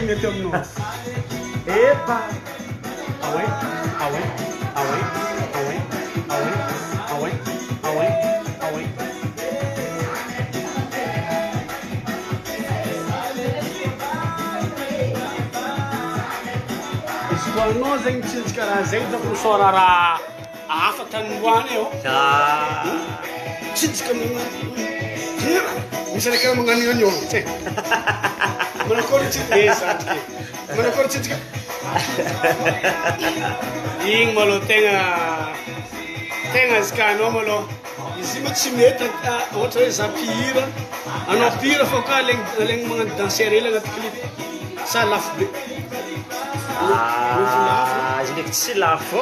mety aminao. Epa. Awe. Izy koa anao zegny tsindry karaha zegny da misôra raha hafa tanimboany eo. Tsindrika misy raika magnano io tsy manakory tsindrika manakory tsindrika igny malo tegna zikanao malo izy ma tsy mety ohatra hoe za mpihira anao mpihira fô ka alegny magnano danser hely agnaty clip sa lafo be izy ndraiky tsy lafo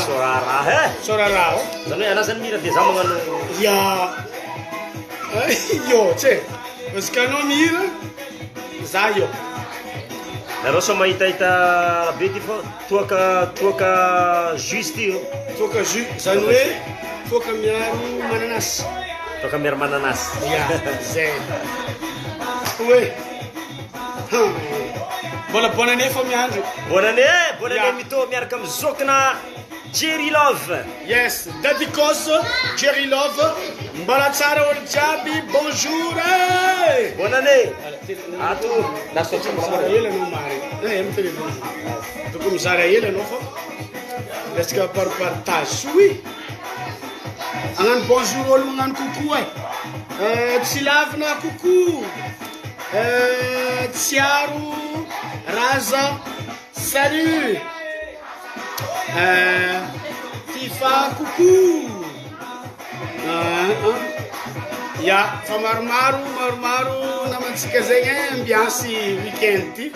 sôra raha sôra raha zany hoe anao zany mihira dia za magnano io tsy parce que anao mihira za io nareo so mahitahita be ty fô toaka jus ty io toaka jus zany hoe toaka miaro mananasy toaka miaro mananasy zay hoe mbola bonne année fô miandro bonne année mito miaraka amin'ny zokina Jerry Love. Yes, dédicace Jerry Love. Mbala tsara olo jiaby, bonjour. Bonne année. Ato nasotsa mizara hely anao mary. Amy téléphone. Toko mizara hely anao fa resaka partage oui. Agnano bonjour olo magnano coucou tsy lavina coucou. Tsiaro Raza salut. FIFA coucou. Fa maromaro namantsika zegny ambiance weekend ty.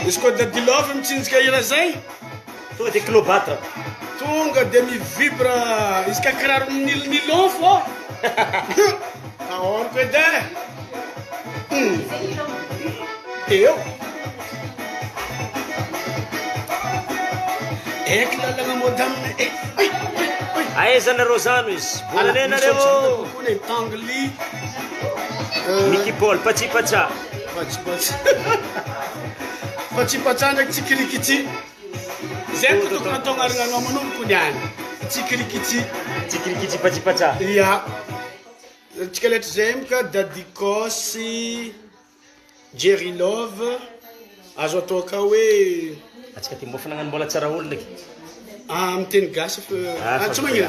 Izy koa Daddy Love mitsinjika hira zay tonga de kilobatra tonga de mivibra izy ka kiraro nilon fô ahoriko edy eo eky lalagna mody aminy aiza nareo zano izy bonane nareo tangli Mickey Paul patsipatsa patsipatsa ndraiky tsikirikitsy zay ko tokony atao agnaranao manomboko niany tsikirikitsy patsipatsa ia tsika letry zay mika Dadikosy Jerry Love azo atao ka hoe atsika ty mbofa nagnano mbola tsara olo ndraiky miteny gasy tsy magnino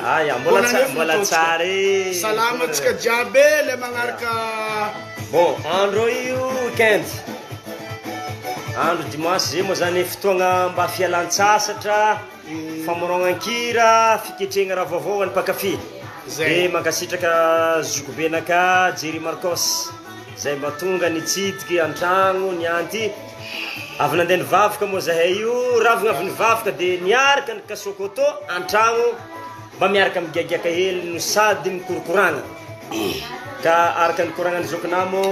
mbola tsara salama atsika jiaby le magnaraka bon andro io weekend andro dimanche zay moa zany fotoagna mba fialan-tsasatra famorognan-kira fiketrehagna raha vaovao any mpakafy de mankasitraka zokobenaka Jerry Marcos zay mba tonga nitsidiky antragno nianty avy nandeha nivavaka moa zahay io ravigna avy nivavaka de niaraka ny kasokoto antragno mba miaraka migiagiaka hely no sady mikorokoragna ka araka ny koragnany zokinamo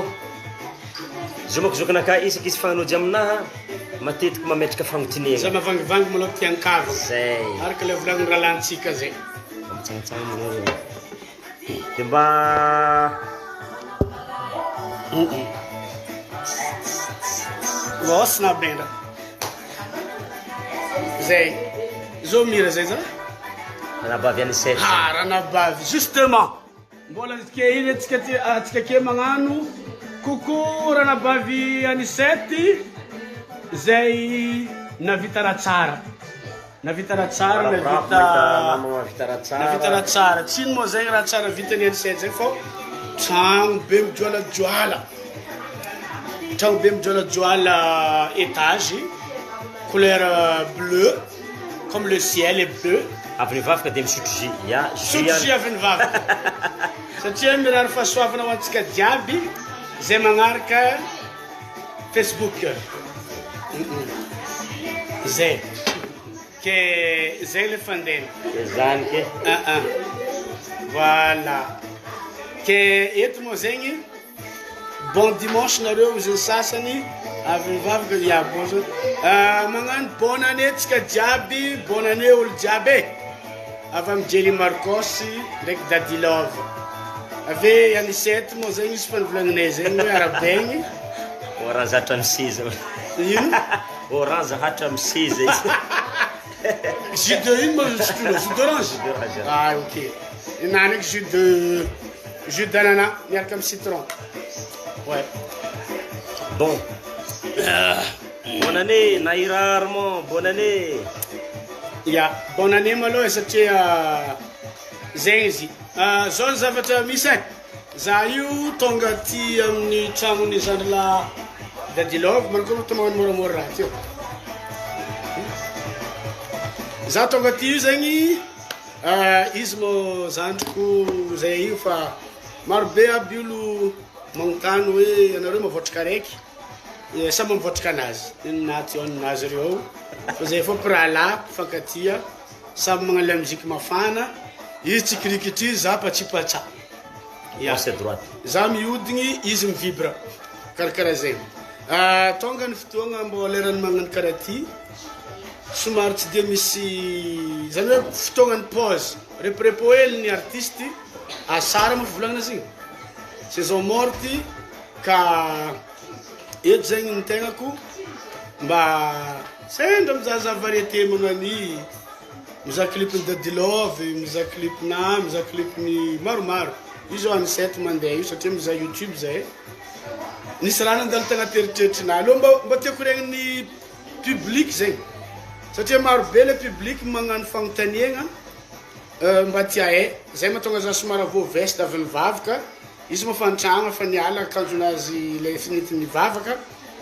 zomako zokinaka isaky izy fagnanojy aminaha matetiky mametraka fagnotinegna za mavangivangy maloha tiankavy zay araka le volagny raha lantsika zay mitsanitsagny de mba osina benda zay zo mira zay za ranabavy any sef ranabavy justement mbola ke iny atsika ke magnano coucou ranabavy anisety zay navita raha tsara navita raha tsara navita raha tsara tsino moa zay raha tsara vitany anisety zay fô tragno be mijoalajoala tragno be mijoalajoala étage couleur bleu comme le ciel est bleu avy nivavaka de misotro jus sotro jus avy nivavaka satria mirary fahasoavana ho antsika jiaby zay magnaraka Facebook zay ke zay le fandena zany ke voilà ke eto moa zegny bon dimanche nareo izay sasany avy mivavaka ya bon magnano bonne année tsika jiaby bonne année olo jiaby avy amin'ny Jelly Marcos ndraiky Daddy Love avy anisety moa zegny izy fa nivolagnanay zegny hoe arabegny orange hatra misiza ino orange hatra misiza jus de ino moa jus d'orange ah ok nana ndraiky jus d'ananas miaraka amin'ny citron ouais bon bonne année Naira Armand bonne année ya bonne année maloha satria zegny izy zao ny zavatra misy za io tonga ty amin'ny tragnony zandrila Daddy Love manko tomagnano moramora raha teo za tonga ty io zegny izy mo zandriko zay io fa marobe aby olo magnontany hoe anareo mavotraka araiky samy mivotraka anazy naty aminazy reo fa zay fô pirahalahy mpifankatia samy magnano la musique mafana izy tsikirikitry za patsipatsa za mihodigny izy mivibra karakara zegny tonga ny fotoagna mbo lerany magnano karaha ty somary tsy de misy zany hoe fotoagnany pause reprepo hely ny artiste asara moa fivolagnana zegny saison morty ka eto zegny ny tegnako mba sendra mizahazaha variété magnany mizaha clipny Daddy Love mizaha clipna mizaha clipny maromaro io zao anisety mandeha io satria mizaha YouTube zay nisy raha nandalo tagnaty eritreritrinah aloha mba tiako regniny public zegny satria marobe le public magnano fagnontaniagna mba tia zay mahatonga za somary vo veste avy nivavaka izy moa fa antragno fa niala akanjonazy le finity nivavaka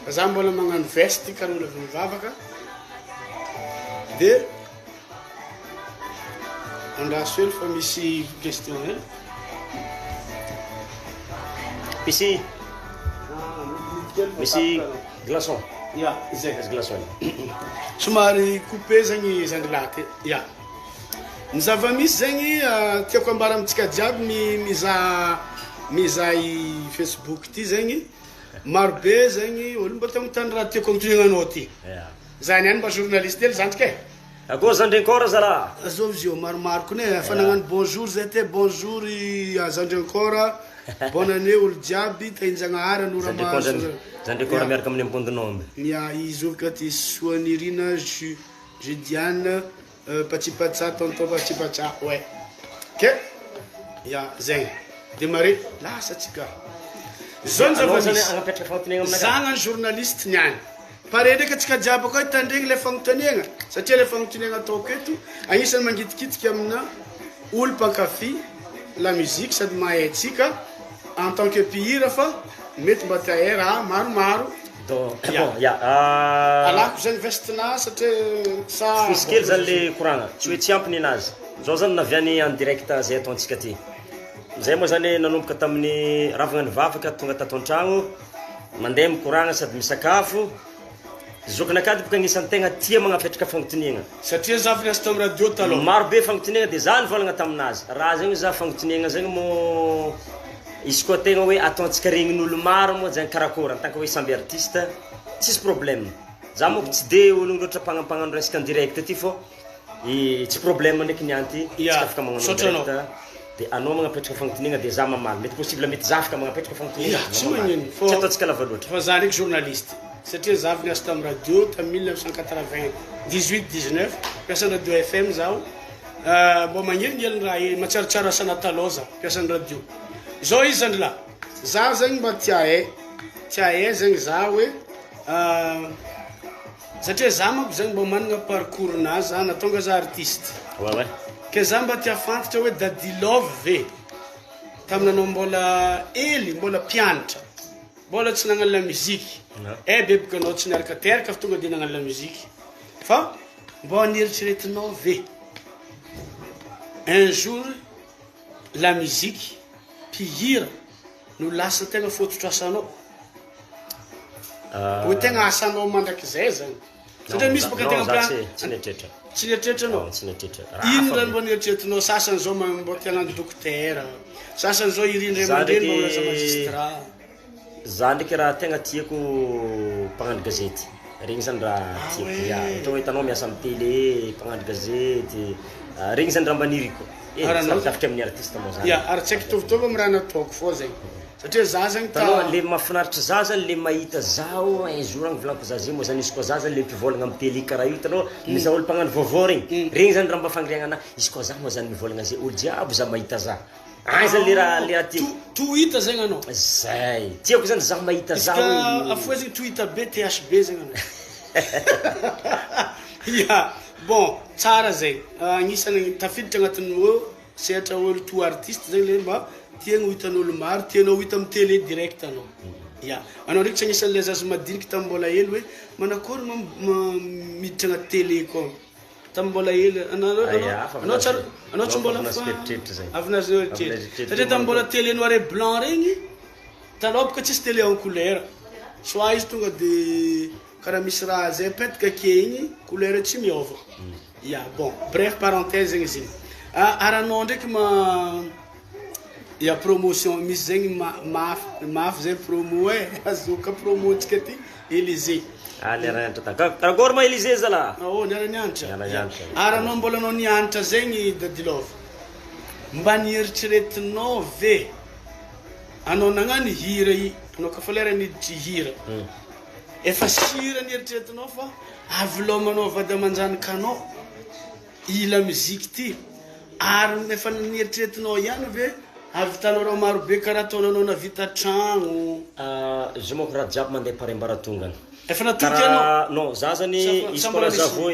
za mbola magnano veste karolo avy nivavaka de andraso hely fa misy question misy glaçon ya zay glaçon somary coupé zegny zandrilaty ya ny zava-misy zegny tiako ambara amitsika jiaby mizaha i Facebook ty zegny marobe zegny olo mba tagnontany raha tiako agnotonenanao ty zany any mba journaliste hely zandrika akoa zandry encore zala azao zio maromaro kone fa nagnano bonjour zay te bonjour zandry encore bonne année olo jiaby tahinjagnahary anoramaro zandry encore miaraka amin'ny ambondinomby ya izovika ty soanirina Judiane patsipatsa tonton patsipatsa ouais ke ya zegny démarrer lasa tsika zao ny zava-misy zagnany journaliste niany pare ndraiky atsika jiaby koa hitandregny le fagnontaniagna satria le fagnontaniagna ataoko eto agnisan'ny mangitikitiky amina olo mpankafy la musique sady mahay tsika en tant que mpihira fa mety mba tia raha maromaro alako zegny vestina satria fisikely zany le koragna tsy hoe tsy ampiny anazy zao zany naviany en direct zay ataontsika ty zay moa zany nanomboka tamin'ny ravagna nivavaka tonga tato an-tragno mandeha mikoragna sady misakafo zokinakady boka agnisan'ny tegna tia magnapetraka fagnontaniagna satria za finiasa tamin'ny radio taloha marobe fagnontaniagna de za nivolagna taminazy raha zegny za fagnontaniagna zegny mo izy koa tegna hoe ataontsika regnin'olo maro moa zegny karakory en tant que hoe samby artiste tsisy problème za moko tsy de ologno loatra mpagnampagnano resaka en direct ty fô tsy problème ndraiky nianty tsika afaka magnano direct de anao magnapetraka fagnontaniagna de za mamaly mety possible mety za afaka magnapetraka fagnontaniagna tsy magnino tsy ataontsika lava loatra fa za ndraiky journaliste satria za avy niasa tamin'ny radio tamin'ny 1998-19 mpiasan'ny radio FM zaho mbo magnelingeliny raha matsaritsara asana taloha za mpiasan'ny radio zao izy zandry la za zegny mba tia zegny za hoe satria za manko zegny mba managna parcours nazy za natonga za artiste ke za mba tia fantatra hoe Daddy Love ve taminanao mbola ely mbola mpianatra mbola tsy nagnano la musique bebika anao tsy niaraka teraka fa tonga de nagnano la musique fa mbo anieritreretinao ve un jour la musique mpihira no lasa tegna fototro asanao hoe tegna asanao mandrakizay zany satria misy baka tegna tsy nieritreritrao ino rany mbo nieritreretinao sasany zao mbo tiagnano dokotera sasany zao irindray aman-dreny mba olaza magistrat za ndraiky raha tegna tiako mpagnano gazety regny zany raha tiako ya ohatra hoe hitanao miasa amin'ny télé mpagnano gazety regny zany raha mbaniriko tafika amin'ny artiste moa zany ya ary tsy haiko tovitovy amin'ny raha nataoko fô zegny satria za zegny tanao le mahafinaritra za zany le mahita zao un jour agny volaniko za zegny moa zany izy koa za zany le mpivolagna amin'ny télé karaha io hitanao misy olo mpagnano vaovao regny zany raha mba fangiriagna ana izy koa za moa zany mivolagna zay olo jiaby za mahita za zany le raha tiako tohita zegny anao zay tiako zany za mahita za afoa zegny tohita be THB zegny anao ya bon tsara zegny agnisan'ny tafiditra agnatin'ny sehatra olo to artiste zegny le mba tiagna ho hitan'olo maro tianao hita amin'ny télé direct anao ya anao ndraiky tsy agnisan'le zaza madiniky tamin'ny mbola hely hoe manakory miditra agnaty télé koa tamin'ny mbola hely anao tsy mbola avinazio eritreritry satria tamin'ny mbola télé noir et blanc regny taloha boka tsisy télé en couleur soit izy tonga de karaha misy raha zay apetaka ake igny couleur tsy miova ya bon bref parenthèse zegny izy igny aranao ndraiky ya promotion misy zegny mafy zay promo e azoka promotsika ty Élysée karakory ma Élysée zala niara-nianatra aranao mbola anao nianatra zegny dadilova mba nieritreretinao ve anao nagnano hira i anao ka fa lera niditry hira efa sira nieritreretinao fa avilomanao vady amanjaniky anao ila musique ty ary efa nieritreretinao ihany ve avitanao raha marobe karaha ataonanao navita tragno izy moa raha jiaby mandeha parembaratongany efa natoky anao non za zany izy koa zavo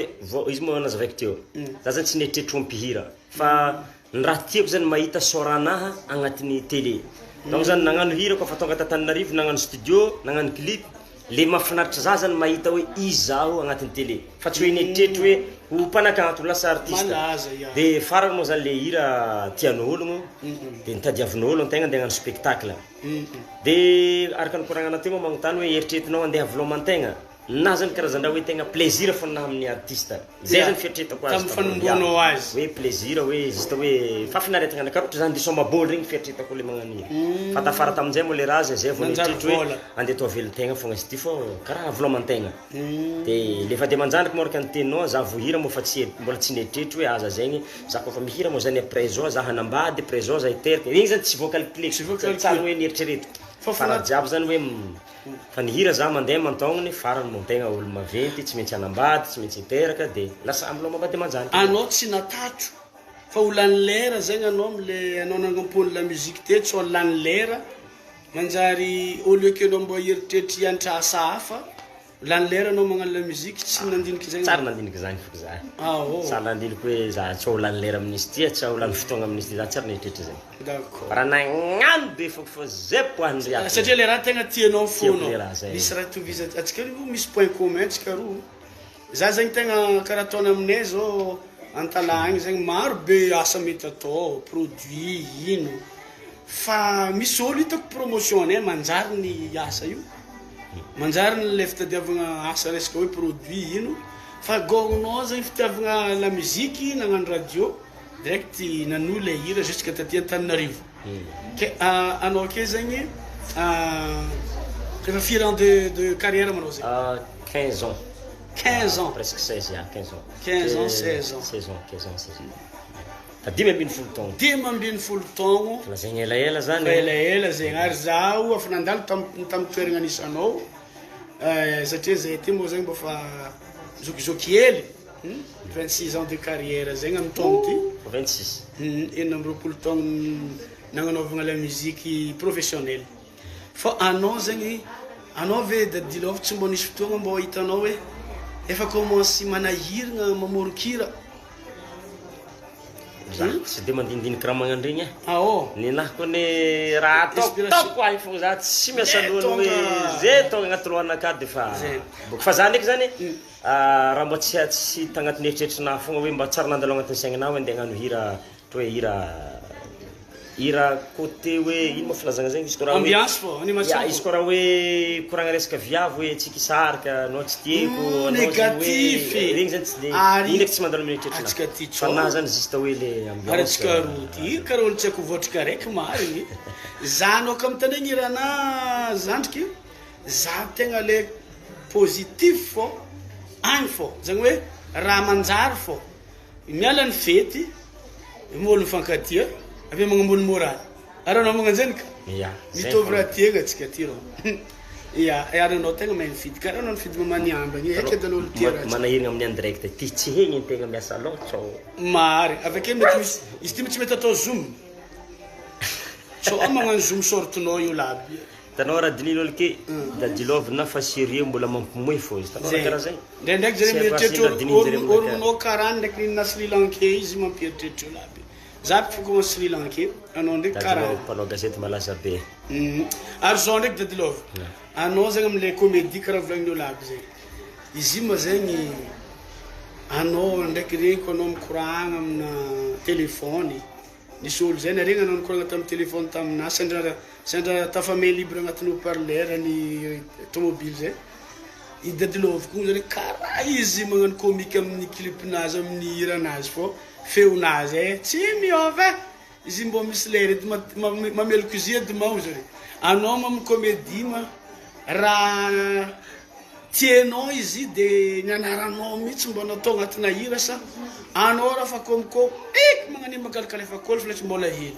izy moa nazavaiko teo za zany tsy nieritreritry mpihira fa ny raha tiako zany mahita soranaha agnatin'ny télé donc zany nagnano hira koa fa tonga Tananarivo nagnano studio nagnano clip le mahafinaritra za zany mahita hoe izy zaho agnatin'ny télé fa tsy hoe nieritreritry hoe ho mpanankanto lasa artiste de farany moa zany le hira tian'ologno de nitadiavin'olo antegna andeha hagnano spectacle de araka ny koragnana teo moa magnontany hoe eritreretinao andeha vlomantegna na zany karazandraha hoe tegna plaisir foana amin'ny artiste zay zany fieritreretako azy tamin'ny fanomboanao azy hoe plaisir hoe juste hoe fafinaretagna anakarotra zany diso maboly regny fieritreretako le magnano hira fa tafara tamin'izay moa le raha zay vao nieritreritry hoe andeha atao velontegna fogna izy ty fô karaha vlomantegna de lefa de manjandraky moraka ny teninao za vohira moa fa tsy mbola tsy nieritreritry hoe aza zegny za koa fa mihira moa zany après zao za hanambady après zao za hiteraka igny zany tsy voacalculé tsara hoe nieritrereto fa jiaby zany hoe fa nihira za mandeha mantognony farany montegna olo maventy tsy maintsy hanambady tsy maintsy hiteraka de lasa amilomabady amanjaniky anao tsy natatro fa ho lany lera zegny anao amle anao nagnampony la musique te tsy ho lany lera manjary olo ake anao mbo eritreritry hianatra asa hafa lany lera anao magnano la musique tsy nandiniky zegny tsara nandiniky zany foko za tsara nandiniky hoe za tsy ho lany lera amin'izy ty tsy ho lany fotoagna amin'izy ty za tsara nieritreritry zegny d'accord raha nagnano be foko fa zay poany satria le raha tegna tianao fonao misy raha toviza atsika io misy point commun atsika roa za zegny tegna karaha ataony aminay zao antalagny zegny maro be asa mety atao produit ino fa misy olo hitako promotion ne manjary ny asa io manjary ny le fitadiavagna asa resaka hoe produit ino fa gognonao zegny fitiavagna la musique nagnano radio direct nano le hira jusqu'à taty Antananarivo ke anao ke zegny efa firy ans de carrière manao zegny 15 ans 15 ans presque 16 ans 15 ans 15 ans 16 ans 16 ans 15 ans 16 ans dimy ambin'ny folo taogno dimy ambin'ny folo taogno fa zegny elaela zany elaela zegny ary zaho afa nandalo tamin'ny toeragna anisanao satria zay ty moa zegny mba fa zokizoky hely 26 ans de carrière zegny amin'ny taogno ty 26 enina amby roapolo taogno nagnanaovagna la musique professionnelle fa anao zegny anao ve dadilova tsy mbo nisy fotoagna mbo hitanao hoe efa commence manahiragna mamorokira tsy de mandinidiniky raha magnano regny ninahy koa ny raha ataoko agny fogna za tsy miasa lohany hoe zay tonga agnaty lohanaka de fa fa za ndraiky zany raha mbo tsy tagnatin'ny eritreritrinah fogna hoe mba tsara nandalo agnatin'ny saigninah hoe andeha hagnano hira hoe hira ira côté hoe ino moa filazagna zegny izy koa raha ambiance fô animation izy koa raha hoe koragna resaka viavy hoe tsy kisarika anao tsy tieko négatif regny zany tsy de iny ndraiky tsy mandalo amin'ny atsika eritreritrana ty fa tsô na zany juste hoe le ambiance aratsika roty karaha olo tsy haiko voatrika raiky marigny za anao ka mitanegny irana zandriky za tegna le positif fô agny fô zany hoe raha manjary fô miala ny fety molo mifankatia avy magnambony moraly aranao magnanjany ka ya mitovy raha tiagna atsika ty rô ya aranao tegna mahay mifidy karaha anao mifidy mamaniambagny eky edan'olo tia raha manahirigna amin'ny andirect ty tsy hegny ny tegna miasa loatra mary avake mety misy izy ty tsy mety atao zoom so magnano zoom sortinao io laby tanao raha dinilolo ke da dilovina fa série mbola mampimoy fô izy tanao raha karaha zay ndraindraiky zany mieritreritra olomonao karaha ndraiky na Sri Lankais izy mampieritreritra io laby za foko Sri Lankais anao ndraiky karaha panao gazety malaza be ary zao ndraiky dadilova anao zany amile comédie karaha volagnin'olo aby zay izy io ma zegny anao ndraiky regny ko anao mikoragna amina telefony nisy olo zay naregny anao nikoragna tamin'ny telefony tamina sendra tafamay libre agnatin'ny haut-parleur ny tomobile zay i dadilova koa zany karaha izy magnano comique amin'ny clipnazy amin'ny hiranazy fô feonazy tsy miova izy mbo misy lera edy mameloko izy edy mao zany anao mamy comédie ma raha tianao izy de nianaranao mihitsy mbo natao agnatina hira sa anao raha fa komiko magnani mankalikaly fakolo fa latsy mbola hely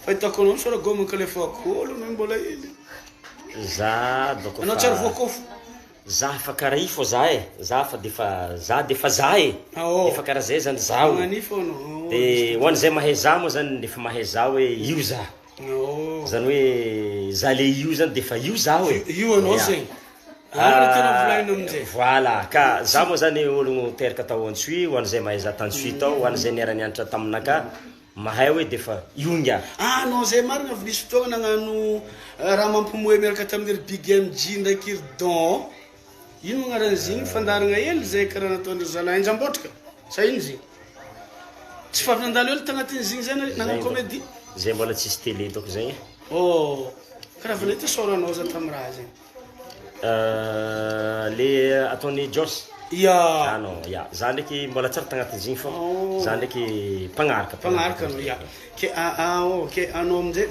fa hitako anao sora go mankaly fakolo na mbola hely za doko anao tsara voakofo za fa karaha i fô za za fa defa za defa za defa karaha zay zany zao magnanifo anao de hoany zay mahay za moa zany defa mahay za hoe io za zany hoe za le io zany defa io za hoe io anao zegny tena volagnina amin'izay voilà ka za moa zany ologno teraka tao antsui hoany zay mahay za tantsui tao hoany zay niara-nianatra taminaka mahay hoe defa ionga anao zay marina avy nisy fotoagna nagnano raha mampimoe miaraka tamin'ny ry Big MG ndraiky ry Don ino magnaran'izigny fandaragna hely zay karaha nataondry zalahy Njambotraka sa ino zigny tsy fa avy nandalo hely tagnatin'izigny zay nagnano comédie zay mbola tsisy télé toko zegny karaha vanety soranao za tamin'ny raha zegny le ataony Jos ya non ya za ndraiky mbola tsara tagnatin'izigny fô za ndraiky mpagnaraka anao ya ke ke anao aminjay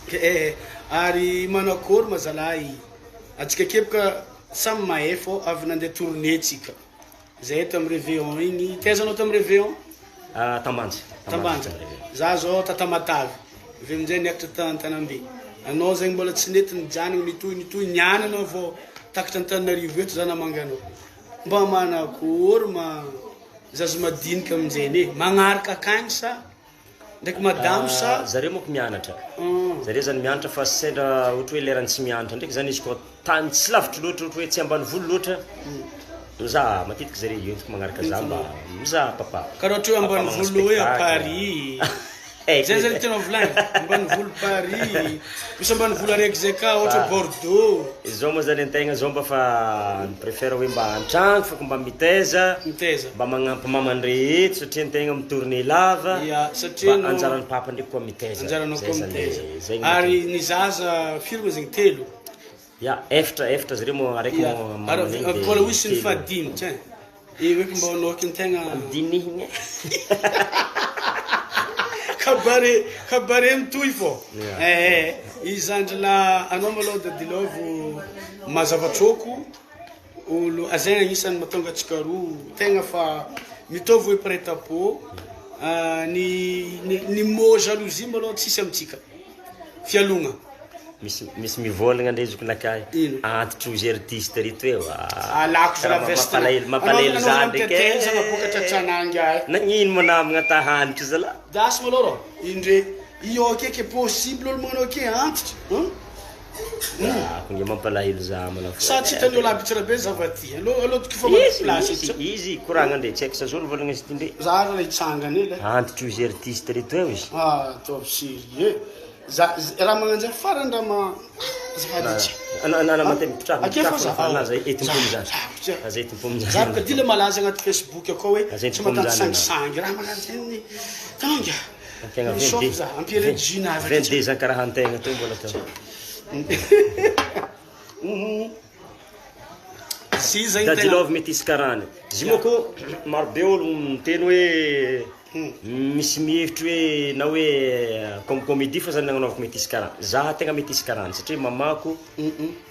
ke ary manakory mazalahy atsika kebaka samy mahay fô avy nandeha tourné tsika zay tamin'ny réveillon igny taizanao tamin'ny réveillon Tambanja za zao tatamatavy avy aminjay niakatra tantanambe anao zegny mbola tsy nety nijanagna nitoy niany anao vao takatra Antananarivo eto za namanganao mba manakory zaza madinika aminjay magnaraka akagny sa ndraiky madamo sa zareo moko mianatra zareo zany mianatra fa sendra ohatra hoe lerany tsy mianatra ndraiky zany izy koa tany tsy lavitry loatra ohatra hoe tsy ambany volo loatra za matetiky zareo entiko magnaraka za mba mizaha papa karaha ohatra hoe ambany volo hoe à Paris zay zany tena volagny ambany volo Paris misy ambany volo araiky zay ka ohatra Bordeaux zao moa zany antegna zao mba fa préfère hoe mba antragno fa mba mitaiza mba magnampy mamany rehetra satria antegna mitourné lava satria anjaran'ny papa ndraiky koa mitaiza anjaranao koa mitaiza ary ny zaza firy zegny telo ya efatra zareo mo araiky mo mbola wisy ny fadimy tsy eky mba anoky ny tegna dinihigny kabare mitoy fô izandry la anao maloha dadilovo mazavatroko olo azay agnisan'ny mahatonga atsika roa tegna fa mitovy hoe prêt-à-pot ny mot jalousie maloha tsisy amitsika fialogna misy mivolagna ndrezoko nakay antitry ozy artiste rito eo alako za veste mampalahelo za ndraiky boka tratranangy ay nagnino manamagna tahanitry zala dasy malôha indre io akeke possible olo magnano ake antitry konge mampalahelo za mana sa tsy hitan'olo aby tsira be zavaty aloha fa place izy koragna ndre tsy haiko sa zao nivolagna izy ty ndre za raha hitsangany ela antitry ozy artiste rito eo izy atao sérieux raha magnanjay farany raha zabaka dila malaza agnaty Facebook akao hoe tsy matanty sangisangy raha magnanjay tanga Tegna Misaotra za, ampirany jean azy. 22 ans karaha antegna to mbola tao. Si zany Dadilove mety isy karany. Izy moko marobe olo miteny hoe misy mihevitry hoe na hoe comme comédie fa zany nagnanaovako mety isy karany. Za tegna mety isy karany satria mamako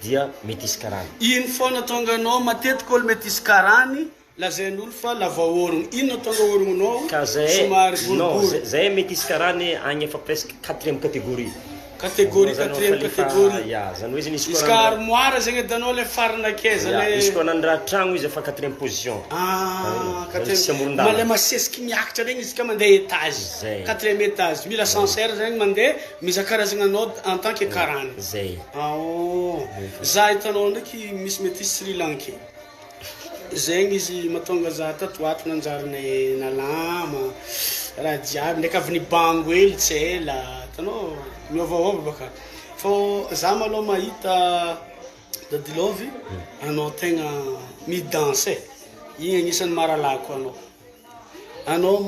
dia mety isy karany. Ino foana tonga anao matetika olo mety isy karany lazain'olo fa lava orogno. Ino tonga orogninao? Ka zay non zay mety isy karany agny efa presque 4e catégorie. Catégorie 4e catégorie. Ya, zany hoe zany Izy ka armoire zegny edanao le farana akeza le. Izy koa nandraha tragno izy efa 4e position. Ah, Sy 4e. amoron-dalana. Male masesiky miakatra regny izy ka mandeha étage. Zay. 4e étage. Mila ascenseur zegny mandeha miza karazagna anao en tant que karany. Zay. Ah oh. Za hitanao ndraiky misy mety Sri Lanka. Zegny izy matonga za tato ato nanjariny nalama raha jiaby ndraiky avy nibango hely tsy ela hitanao miôvaôva baka fô za malôha mahita Dadilove anao tegna midanse igny agnisan'ny maralako anao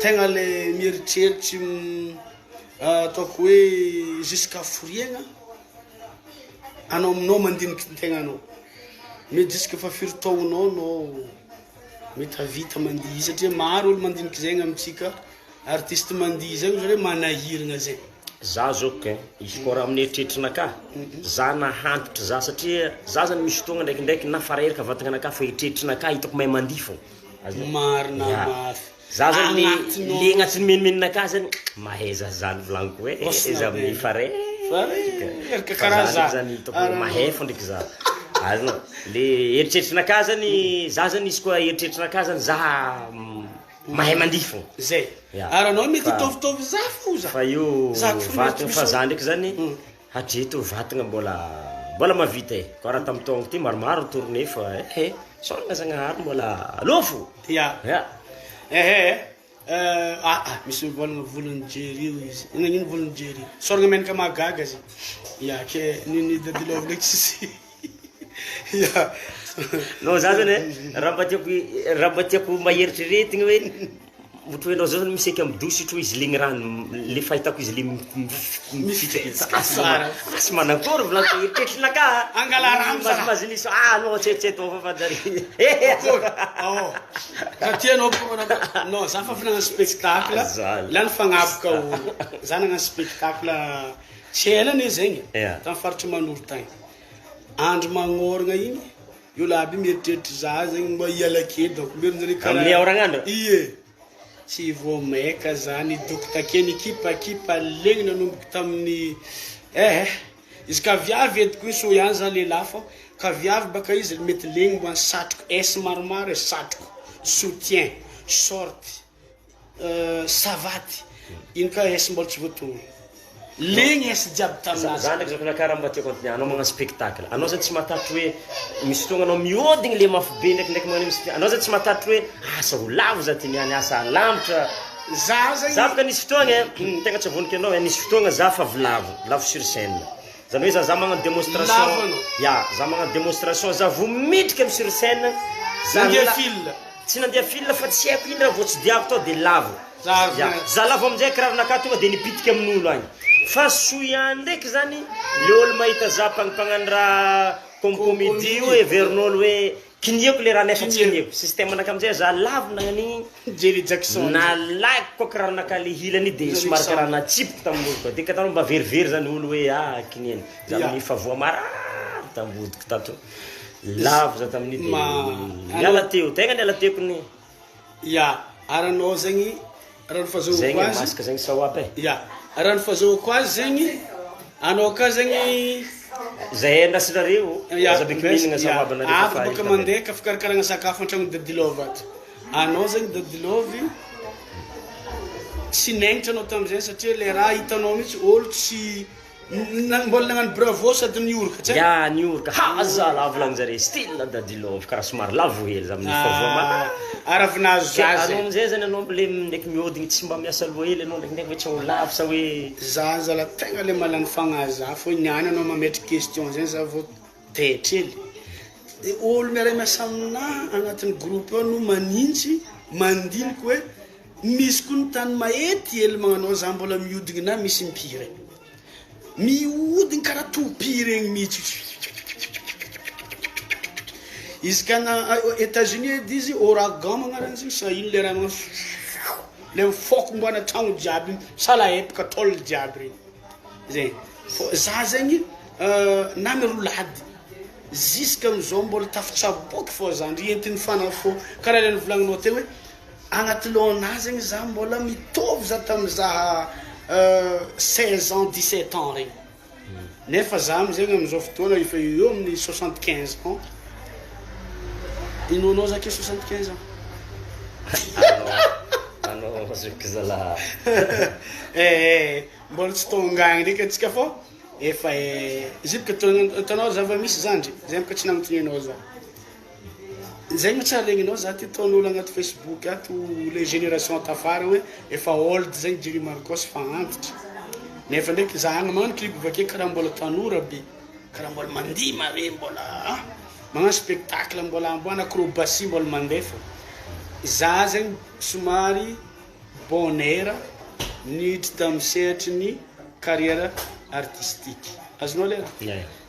tegna le mieritreritry ataoko hoe jusqu'à foriagna anao mandiniky tegna anao mety jusque fa firy taonao anao mety havita mandihy satria maro olo mandiniky zegny amitsika artiste mandihy zegny zare manahiragna zegny. Za zao ke izy koa raha amin'ny eritreritrinaka za nahantitra za satria za zany misy fotoagna ndraikindraiky nafareraka vatagnanaka fa eritreritrinaka hitako mahay mandihy fô. Marina mafy. Za zany le agnatin'ny menimeninaka zany mahay za zany volaniko hoe izy amin'ny fareraka karaha za zany hitako mahay fô ndraiky za. Azonao le eritreritrinaka zany za zany izy koa eritreritrinaka zany za mahay mandihy fô. Zay. Aranao mety tovitôvy za fo za. Fa io vatagna fa za ndraiky zany hatreto vatagna mbola mavita e. Koa raha tamin'ny taogno ty maromaro tourné fa sôragna Zagnahary mbola lofo. Ya. Misy mivolagna volony Jerry izy. Ino volony Jerry? Sôragna menaka magaga izy. Ya ke nini Dadilove ndraiky sisy. Ya. No za zany raha mba tiako maheritreretigny hoe ohatra hoe anao zao zany misaiky amin'ny dosy ohatra hoe izy legny rano le fahitako izy le mifitraka sy manakôry volaniko eritreritrinaka angala rano mazilisy no tsetseto fafajary raha tianao non za fa nagnano spectacle lany fagnaboka olo za nagnano spectacle tsy elany zegny tamin'ny faritry manoro tagny andro magnoragna igny olo aby mieritreritry za zegny mba hiala kely donc meronjare amin'ny oragnandro iye tsy vao maika zany doko takeny kipakipa legny nanomboky tamin'ny izy ka viavy ediko iso ihany za lehilahy fô ka viavy baka izy mety legny mbo satroko s maromaro satroko soutien short savaty ino ka s mbola tsy voatogno legny s jiaby taminazy za ndraiky zako nakaraha mba tiako antiny anao magnano spectacle anao zany tsy matatry hoe misy fotoagna anao miôdigny le mafy be ndraikindraiky magnano anao zany tsy matatry hoe asa ho lavo za ty niany asa lamitra za baka nisy fotoagna tegna tsy avoniky anao nisy fotoagna za fa lavo sur scène zany hoe za magnano démonstration za magnano démonstration za vo mitrika amy sur scène tsy nandeha fil fa tsy haiko ino raha vo tsy diako tao de lavo za lavo amizay kiraronaka tonga de nipitika amin'olo agny fa soiany ndraiky zany le olo mahita za mpagnano raha comme comédie hoe verin'olo hoe kinieko le raha nefa tsy kinieko système anaka amizay za lavo nagnan'igny Jerry Jackson nalaiko koa kiraronaka le hilany de somary karaha natsipiko tamin'olo koa de katanao mba verivery zany olo hoe kinieny za mifa voa marary tambodiko tato lavo za tamin'iny de niala teo tegna niala teoko ny aranao zegny raha fazogny masque zegny saoapa raha fazahoako azy zegny anao ka zegny zay andrasinareo zabekiminagna saoabanareo baka mandeha ka fikarakaragna sakafo antragno Dadilove ato anao zegny Dadilove tsy naingitra anao tamizay satria le raha hitanao mihitsy olo tsy mbola nagnano bravo sady nioraka nioraka haza lavo lanjare style Dadilove karaha somary lavo hely za minifavoa aravinazo anao amizay zany anao le ndraiky miodigny tsy mba miasa loha hely anao ndraikindraiky hoe tsy ho lavo sa hoe za zala tegna le malany fagnaza fô niany anao mametry question zegny za vo tetry hely de olo miara miasa amina agnatin'ny groupe ao no manintsy mandiniky hoe misy koa ny tany maety hely magnanao za mbola miodigny na misy mipire miodigny karaha topi regny mihitsy izy kana États-Unis edy izy ouragan magnarana izy sa ino le raha le mifoko mbana tragno jiaby sala epaka tôle jiaby regny zegny za zegny na merolady jusqu'à amizao mbola tafitsaboky fô zany rientin'ny fanafô karaha le volagninao teo hoe agnaty lohana zegny za mbola mitovy za tamin'izaha 16 ans 17 ans regny nefa za amizegny amizao fotoana efa eo amin'ny 75 ans inonao zake 75 ans anao zoky zala mbola tsy tongagny ndraiky atsika fô efa zipika tanao zava-misy zandry zay mika tsy nagnotinianao za zay matsara regninao za ty taon'olo agnaty Facebook ato le génération tafara hoe efa old zegny Jerry Marcos fa antitra nefa ndraiky za agny magnano clip vake karaha mbola tanora be karaha mbola mandihy mare mbola magnano spectacle mbola amboana acrobatie mbola mandeha fô za zegny somary bonheur niditra tamin'ny sehatry ny carrière artistique azonao lera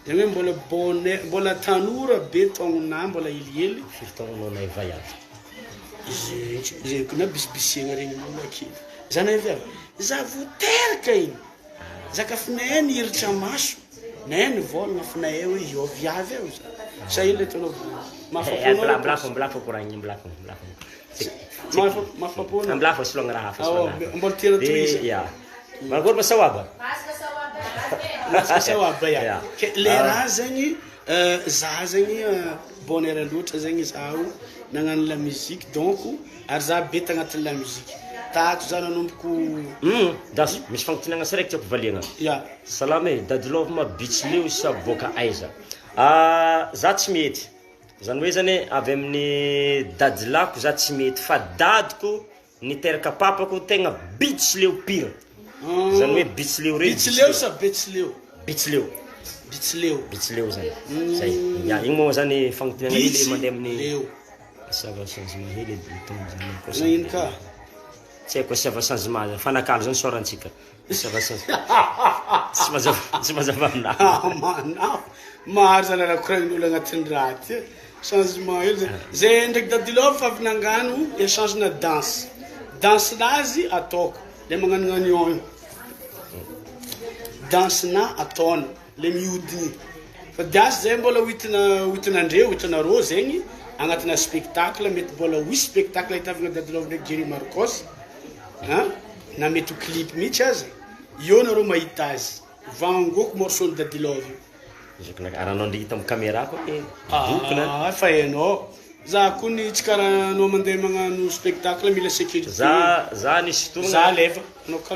zegny hoe mbola bonheur mbola tanora be taognona mbola helihely firtagnonao nay voyage zegny na bisibisiagna regny mbola kely za na avy za voteraka igny za ka finay nihiritra maso nay nivolagna finay hoe io viavy eo za sa ino le tanao mblafo koragny mblafo mafapona mblafo sologna raha hafa mbola tira toiza mangory masawaba masaka sawaba ya le raha zegny za zegny bonheur loatra zegny zaho nagnano la musique donc ary za be tagnatin'ny la musique tato za nanomboko daso misy fagnotinagna siraiky tiako valiagna ya salame dadilova ma bitch leo sa boka aiza za tsy mety zany hoe zany avy amin'ny dadilako za tsy mety fa dadiko niteraka papako tegna bitch leo pire zany hoe bitch leo regny bitch leo sa bitch leo bitch leo bitch leo bitch leo zany zay ya igny moa zany fagnotinagna hely mandeha amin'ny leo sava changement hely na ino ka tsy haiko sava changement fanakalo zany sorantsika sava tsy mazava aminahy maro zany raha koragn'olo agnatin'ny raha ty changement hely zay ndraiky dadilova fa avy nangano échange na danse nazy ataoko le magnanognanion danse na ataony le mihodigny fa diasy zay mbola hoitinandreo hitanareo zegny agnatina spectacle mety mbola 8 spectacle hitavagna dadilova ndraiky Jerry Marcos na mety ho clip mihitsy azy io nareo mahita azy vangoko morceau ny dadilova aranao ndrihita amin'ny caméra koa fa hainao za koa ny tsy karaha anao mandeha magnano spectacle mila sécurité za nisy fotoagna za lefa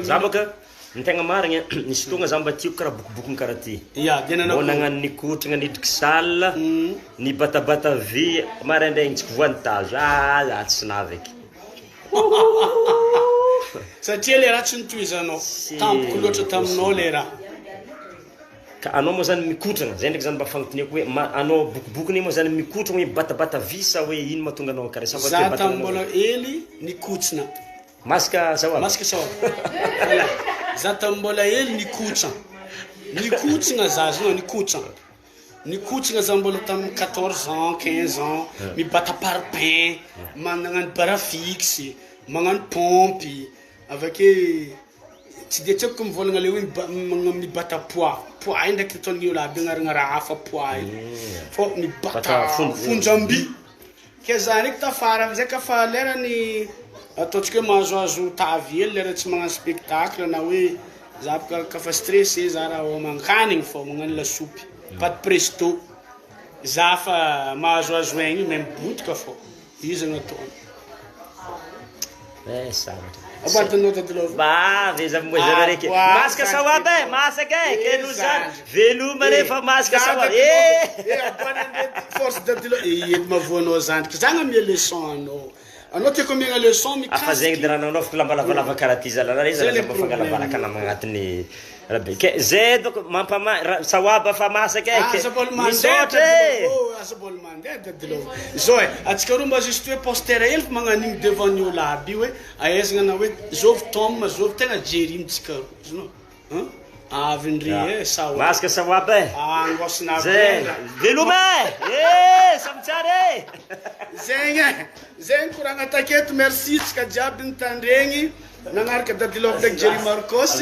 za baka ny tegna marigny nisy fotoagna za mba tiako karaha bokobokony karaha ty ya dia nanao nagnano nikotragna nidriky salle ny batabata vy maraindraigny tsy voany tazo za tsy navy eky satria le raha tsy nitohizanao tampoko loatra taminao le raha ka anao moa zany mikotragna zay ndraiky zany mba fagnotineko hoe anao bokobokony moa zany mikotragna hoe batabata vy sa hoe ino mahatonga anao kare za tamin'ny mbola hely nikotrana masaka sawa za tamin'ny mbola hely nikotrana za zao nikotrana za mbola tamin'ny 14 ans 15 ans mibata parpaing magnano bara fixe magnano pompy avake tsy dia tiako mivolagna le hoe mibata poids io ndraiky ataon'ny olo aby agnarana raha hafa poids io fô mibata fonjamby ke za ndraiky tafara amizay ka fa lerany ataontsika hoe mahazoazo tavy hely lera tsy magnano spectacle na hoe za ka fa stressé za raha homan-kanigny fô magnano lasopy paty presto za fa mahazoazo aigny même botika fô izy agnataony abatanao dadilova veza moezana reky masaka sawabe masaka kenu zany veloma refa masaka sawa force dadilova edy mavoanao zandrika zagny amia leçon anao anao tiako miagna leçon afa zegny de raha nanaovako lamba lavalava karaha ty zalahy izy raha mifangalavalaka namagna agnatiny rabe ke zay donc sawaba fa masaka misaotra asabôly mandeha dadilao zao atsika roa mba juste hoe poster hely fa magnan'igny devant ny olo aby hoe ahaizagna na hoe zovy tom zovy tegna jery mitsika roa avy ndre sawa masaka sawaba angosina veloma samtsara zegny koragna taketo merci tsika jiaby nitandregny nagnaraka dadilao ndraiky Jerry Marcos